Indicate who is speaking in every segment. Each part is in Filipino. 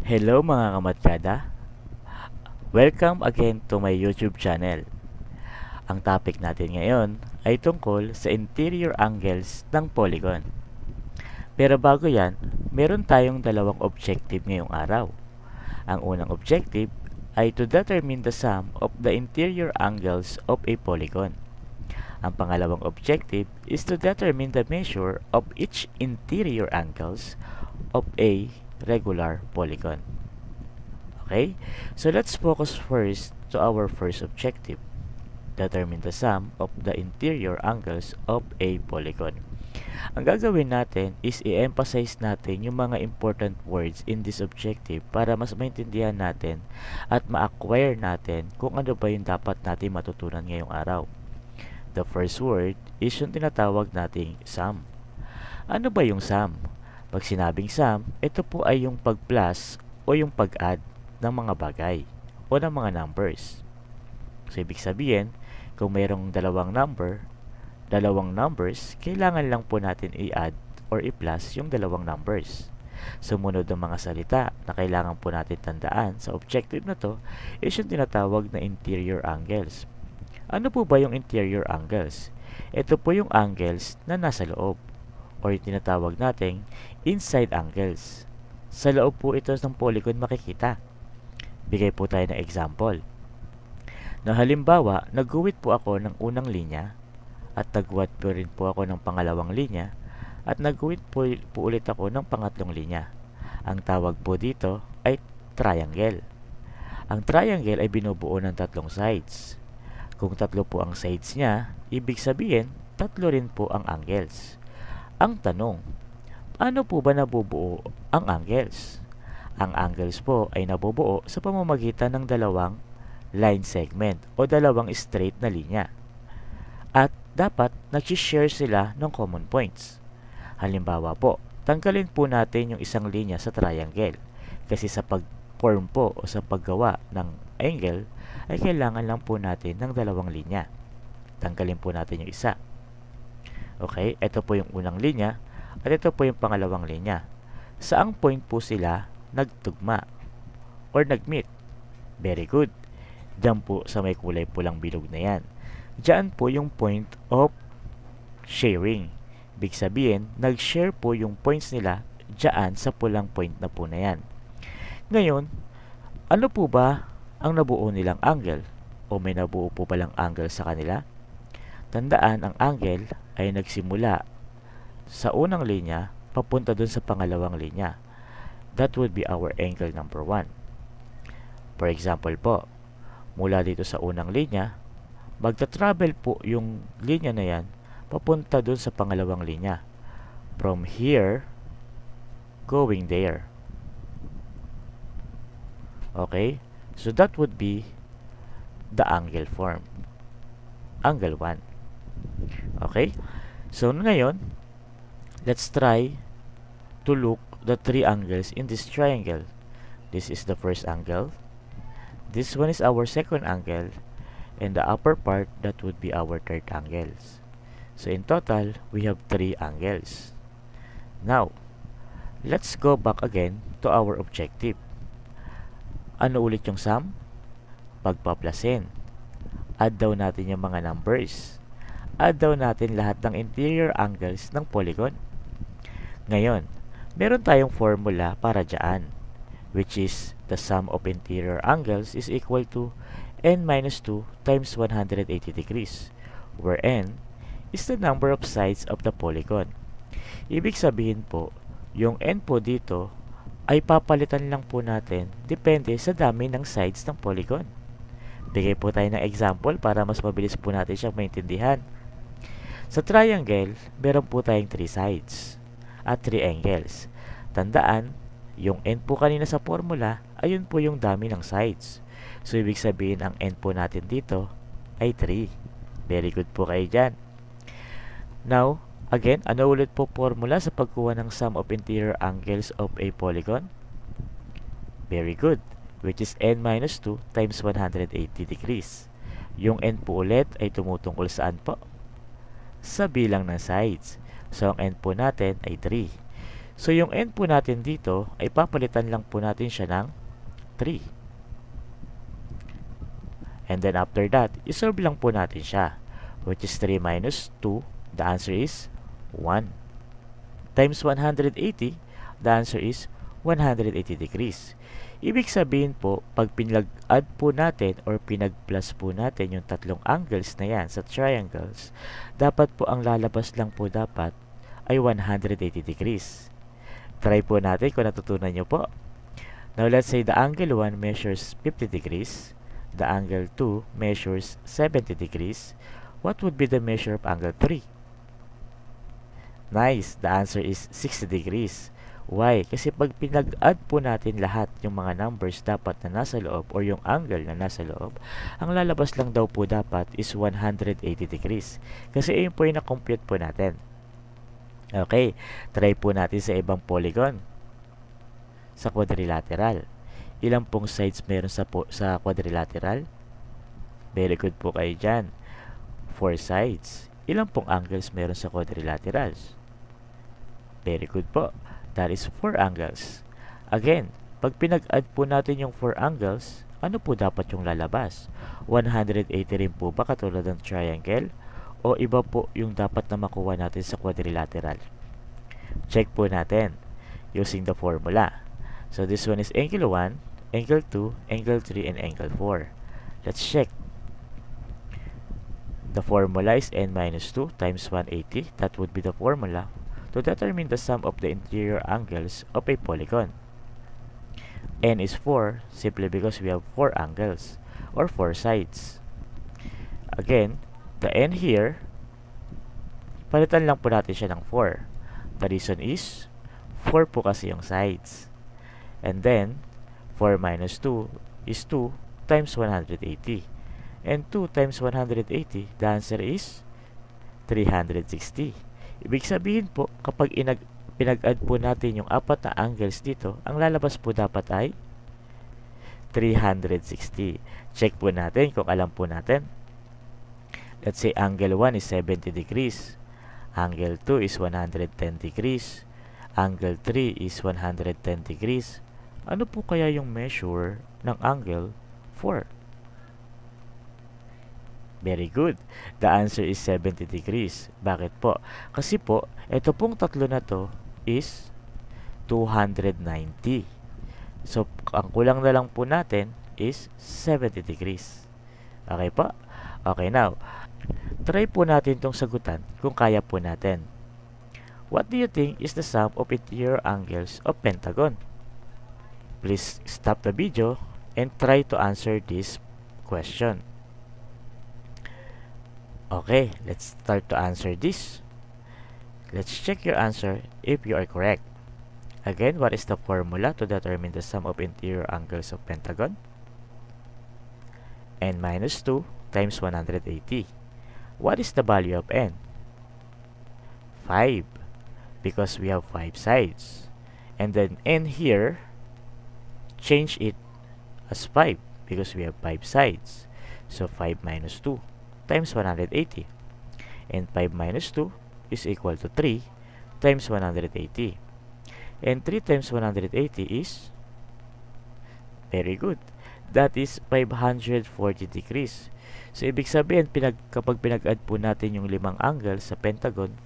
Speaker 1: Hello mga kamatkada! Welcome again to my YouTube channel. Ang topic natin ngayon ay tungkol sa interior angles ng polygon. Pero bago yan, meron tayong dalawang objective ngayong araw. Ang unang objective ay to determine the sum of the interior angles of a polygon. Ang pangalawang objective is to determine the measure of each interior angles of a regular polygon. Okay? So let's focus first to our first objective. Determine the sum of the interior angles of a polygon. Ang gagawin natin is i-emphasize natin yung mga important words in this objective para mas maintindihan natin at ma-acquire natin kung ano ba yung dapat natin matutunan ngayong araw. The first word is yung tinatawag nating sum. Ano ba yung sum? Pag sinabing sum, ito po ay yung pag-plus o yung pag-add ng mga bagay o ng mga numbers. So, ibig sabihin, kung mayroong dalawang numbers, kailangan lang po natin i-add or i-plus yung dalawang numbers. Sumunod ng mga salita na kailangan po natin tandaan sa objective na to is yung tinatawag na interior angles. Ano po ba yung interior angles? Ito po yung angles na nasa loob or yung tinatawag nating inside angles. Sa loob po ito ng polygon makikita. Bigay po tayo ng example. Na halimbawa, nagguhit po ako ng unang linya at nagguhit po rin po ako ng pangalawang linya at nagguhit po ulit ako ng pangatlong linya. Ang tawag po dito ay triangle. Ang triangle ay binubuo ng tatlong sides. Kung tatlo po ang sides niya, ibig sabihin, tatlo rin po ang angles. Ang tanong, paano po ba nabubuo ang angles? Ang angles po ay nabubuo sa pamamagitan ng dalawang line segment o dalawang straight na linya. At dapat nag-share sila ng common points. Halimbawa po, tanggalin po natin yung isang linya sa triangle kasi sa pag-form po o sa paggawa ng angle ay kailangan lang po natin ng dalawang linya. Tanggalin po natin yung isa. Okay, ito po yung unang linya at ito po yung pangalawang linya. Saang point po sila nagtugma or nagmeet? Very good. Diyan po sa may kulay pulang bilog na yan. Diyan po yung point of sharing. Ibig sabihin, nag-share po yung points nila diyan sa pulang point na po na yan. Ngayon, ano po ba ang nabuo nilang angle? O may nabuo po palang angle sa kanila? Tandaan, ang angle ay nagsimula sa unang linya papunta dun sa pangalawang linya. That would be our angle number 1. For example po, mula dito sa unang linya, magta-travel po yung linya na yan papunta dun sa pangalawang linya. From here, going there. Okay? So that would be the angle form. Angle 1. Okay? So ngayon, let's try to look the three angles in this triangle. This is the first angle. This one is our second angle. And the upper part, that would be our third angles. So in total, we have three angles. Now, let's go back again to our objective. Ano ulit yung sum? Pagpaplasin. Add daw natin yung mga numbers. Add daw natin lahat ng interior angles ng polygon. Ngayon, meron tayong formula para dyan, which is the sum of interior angles is equal to n minus 2 times 180 degrees, where n is the number of sides of the polygon. Ibig sabihin po, yung n po dito ay papalitan lang po natin depende sa dami ng sides ng polygon. Bigay po tayo ng example para mas mabilis po natin siyang maintindihan. Sa triangle, meron po tayong 3 sides at 3 angles. Tandaan, yung n po kanina sa formula, ayun po yung dami ng sides. So, ibig sabihin, ang n po natin dito ay 3. Very good po kayo dyan. Now, again, ano ulit po formula sa pagkuha ng sum of interior angles of a polygon? Very good. Which is n minus 2 times 180 degrees. Yung n po ulit ay tumutungkol saan po? Sa bilang ng sides. So, ang n po natin ay 3. So, yung n po natin dito ay papalitan lang po natin siya ng 3. And then after that, isolve lang po natin siya, which is 3 minus 2. The answer is 1. Times 180, the answer is 180 degrees. Ibig sabihin po, pag pinag-add po natin or pinag-plus po natin yung tatlong angles na yan sa triangles, dapat po ang lalabas lang po dapat ay 180 degrees. Try po natin kung natutunan nyo po. Now, let's say the angle 1 measures 50 degrees. The angle 2 measures 70 degrees. What would be the measure of angle 3? Nice! The answer is 60 degrees. Why? Kasi pag pinag-add po natin lahat yung mga numbers dapat na nasa loob or yung angle na nasa loob, ang lalabas lang daw po dapat is 180 degrees. Kasi yun po yung na-compute po natin. Okay, try po natin sa ibang polygon. Sa quadrilateral. Ilang pong sides meron sa quadrilateral? Very good po kayo dyan. 4 sides. Ilang pong angles meron sa quadrilaterals? Very good po. That is 4 angles. Again, pag pinag-add po natin yung 4 angles, ano po dapat yung lalabas? 180 rin po ba katulad ng triangle? O iba po yung dapat na makuha natin sa quadrilateral? Check po natin using the formula. So this one is angle 1, angle 2, angle 3, and angle 4. Let's check. The formula is n minus 2 times 180. That would be the formula to determine the sum of the interior angles of a polygon. N is 4 simply because we have 4 angles or 4 sides. Again, the n here, palitan lang po natin siya ng 4. The reason is 4 po kasi yung sides. And then, 4 minus 2 is 2 times 180. And 2 times 180, the answer is 360. Ibig sabihin po, kapag pinag-add po natin yung apat na angles dito, ang lalabas po dapat ay 360. Check po natin kung alam po natin. Let's say angle 1 is 70 degrees. Angle 2 is 110 degrees. Angle 3 is 110 degrees. Ano po kaya yung measure ng angle 4? Very good. The answer is 70 degrees. Bakit po? Kasi po, ito pong tatlo na to is 290. So, ang kulang na lang po natin is 70 degrees. Okay po? Okay, now, try po natin itong sagutan kung kaya po natin. What do you think is the sum of interior angles of pentagon? Please stop the video and try to answer this question. Okay, let's start to answer this. Let's check your answer if you are correct. Again, what is the formula to determine the sum of interior angles of pentagon? N minus 2 times 180. What is the value of n? 5, because we have 5 sides. And then n here, change it as 5 because we have 5 sides. So 5 minus 2 times 180. And 5 minus 2 is equal to 3 times 180. And 3 times 180 is, very good, that is 540 degrees. So ibig sabihin, kapag pinag-add po natin yung 5 angles sa pentagon,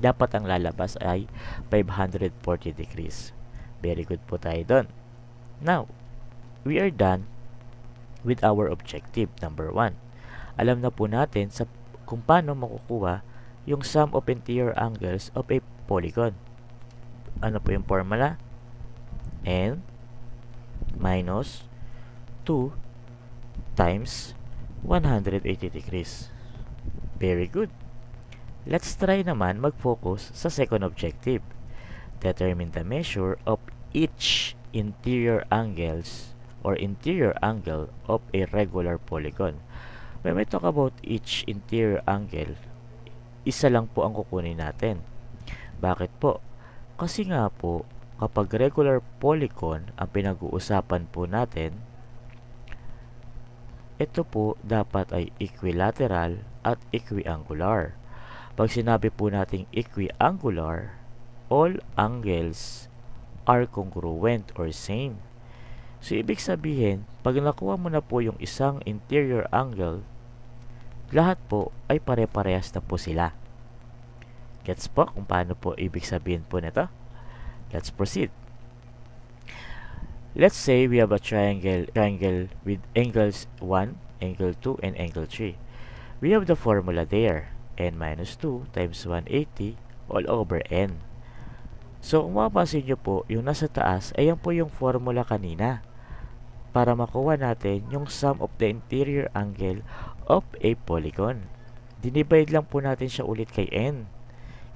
Speaker 1: dapat ang lalabas ay 540 degrees. Very good po tayo doon. Now, we are done with our objective number 1. Alam na po natin kung paano makukuha yung sum of interior angles of a polygon. Ano po yung formula? N minus 2 times 180 degrees. Very good. Let's try naman mag-focus sa second objective. Determine the measure of each interior angles or interior angle of a regular polygon. When we talk about each interior angle, isa lang po ang kukunin natin. Bakit po? Kasi nga po, kapag regular polygon ang pinag-uusapan po natin, ito po dapat ay equilateral at equiangular. Pag sinabi po nating equiangular all angles are congruent or same. So, ibig sabihin, pag nakuha mo na po yung isang interior angle, lahat po ay pare-parehas na po sila. Gets po kung paano po ibig sabihin po nito? Let's proceed. Let's say we have a triangle with angles 1, angle 2, and angle 3. We have the formula there, n minus 2 times 180 all over n. So, kung mapapansin nyo po, yung nasa taas, ayan po yung formula kanina para makuha natin yung sum of the interior angle of a polygon. Dinivide lang po natin siya ulit kay n.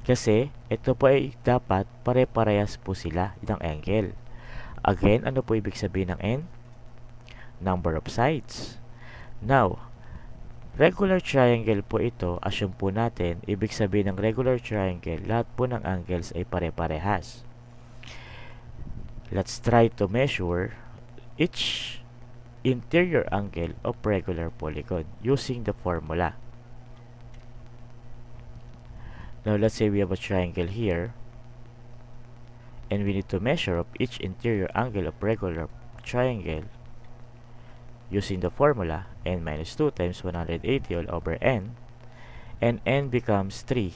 Speaker 1: Kasi, ito po ay dapat pare-parehas po sila ng angle. Again, ano po ibig sabihin ng n? Number of sides. Now, regular triangle po ito, assume po natin, ibig sabihin ng regular triangle, lahat po ng angles ay pare-parehas. Let's try to measure each interior angle of regular polygon using the formula. Now, let's say we have a triangle here, and we need to measure up each interior angle of regular triangle using the formula n minus 2 times 180 all over n, and n becomes 3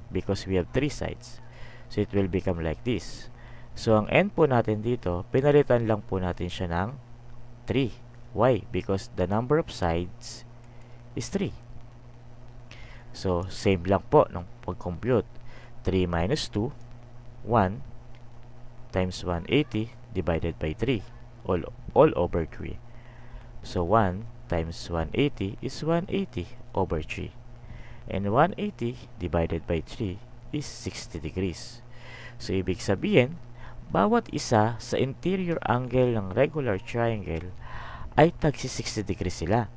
Speaker 1: because we have 3 sides. So, it will become like this. So, ang n po natin dito, pinalitan lang po natin siya ng 3. Why? Because the number of sides is 3. So, same lang po ng pag-compute. 3 minus 2, 1 times 180 divided by 3 all over 3. So 1 times 180 is 180 over 3. And 180 divided by 3 is 60 degrees. So ibig sabihin, bawat isa sa interior angle ng regular triangle ay tagsi 60 degrees sila.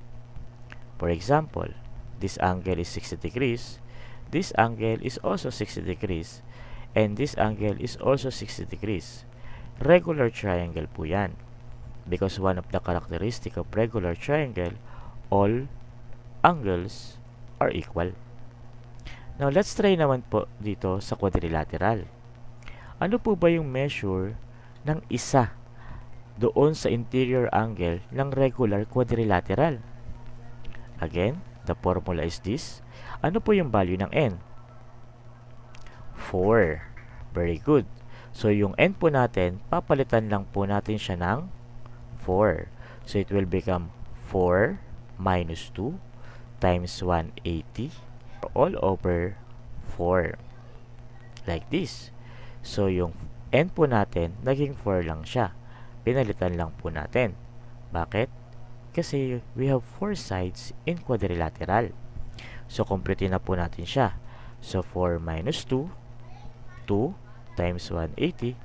Speaker 1: For example, this angle is 60 degrees, this angle is also 60 degrees, and this angle is also 60 degrees. Regular triangle po yan. Because one of the characteristic of regular triangle, all angles are equal. Now, let's try naman po dito sa quadrilateral. Ano po ba yung measure ng isa doon sa interior angle ng regular quadrilateral? Again, the formula is this. Ano po yung value ng n? 4. Very good. So, yung n po natin, papalitan lang po natin siya ng 4. So, it will become 4 minus 2 times 180 all over 4. Like this. So, yung n po natin, naging 4 lang siya. Pinalitan lang po natin. Bakit? Kasi we have 4 sides in quadrilateral. So, compute na po natin siya. So, 4 minus 2, 2 times 180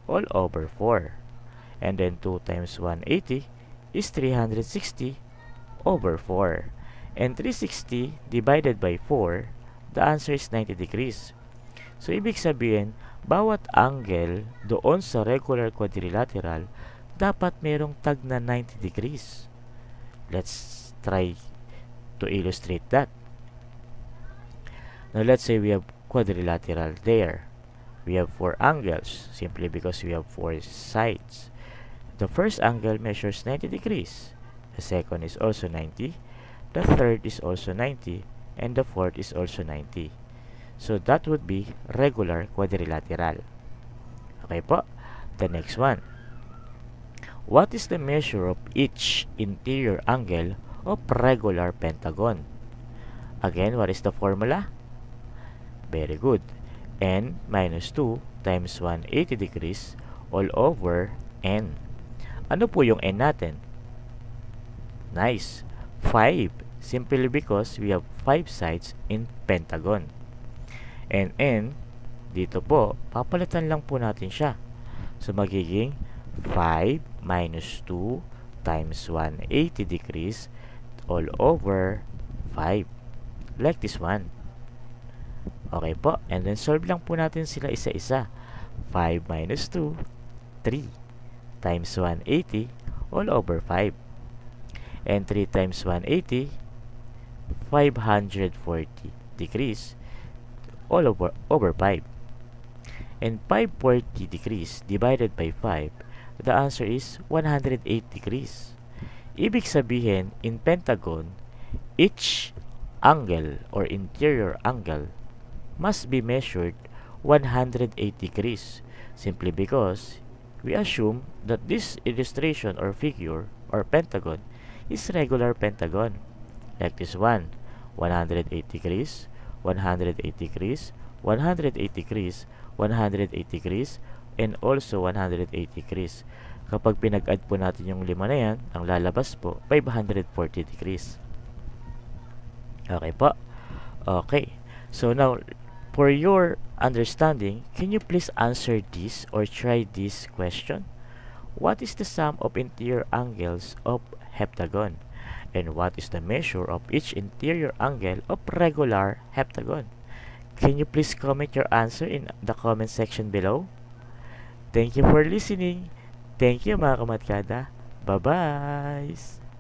Speaker 1: all over 4. And then 2 times 180 is 360 over 4. And 360 divided by 4, the answer is 90 degrees. So, ibig sabihin, bawat angle doon sa regular quadrilateral, dapat merong tag na 90 degrees. Let's try to illustrate that. Now, let's say we have quadrilateral there. We have 4 angles, simply because we have 4 sides. The first angle measures 90 degrees. The second is also 90. The third is also 90. And the fourth is also 90. So, that would be regular quadrilateral. Okay po. The next one. What is the measure of each interior angle of regular pentagon? Again, what is the formula? Very good. N minus 2 times 180 degrees all over n. Ano po yung n natin? Nice. 5. Simply because we have 5 sides in pentagon. And n, dito po, papalitan lang po natin siya. So, magiging 5 minus 2 times 180 degrees all over 5. Like this one. Okay po. And then, solve lang po natin sila isa-isa. 5 minus 2, 3 times 180 all over 5. And 3 times 180, 540 degrees all over 5. And 540 degrees divided by 5, the answer is 108 degrees. Ibig sabihin, in pentagon, each angle or interior angle must be measured 108 degrees, simply because we assume that this illustration or figure or pentagon is regular pentagon. Like this one, 108 degrees, 108 degrees, 108 degrees, 108 degrees, and also 108 degrees. Kapag pinag-add po natin yung lima na yan, ang lalabas po, 540 degrees. Okay po? Okay. So now, for your understanding, can you please answer this or try this question? What is the sum of interior angles of heptagon? And what is the measure of each interior angle of regular heptagon? Can you please comment your answer in the comment section below? Thank you for listening. Thank you mga kamatkada. Bye-bye!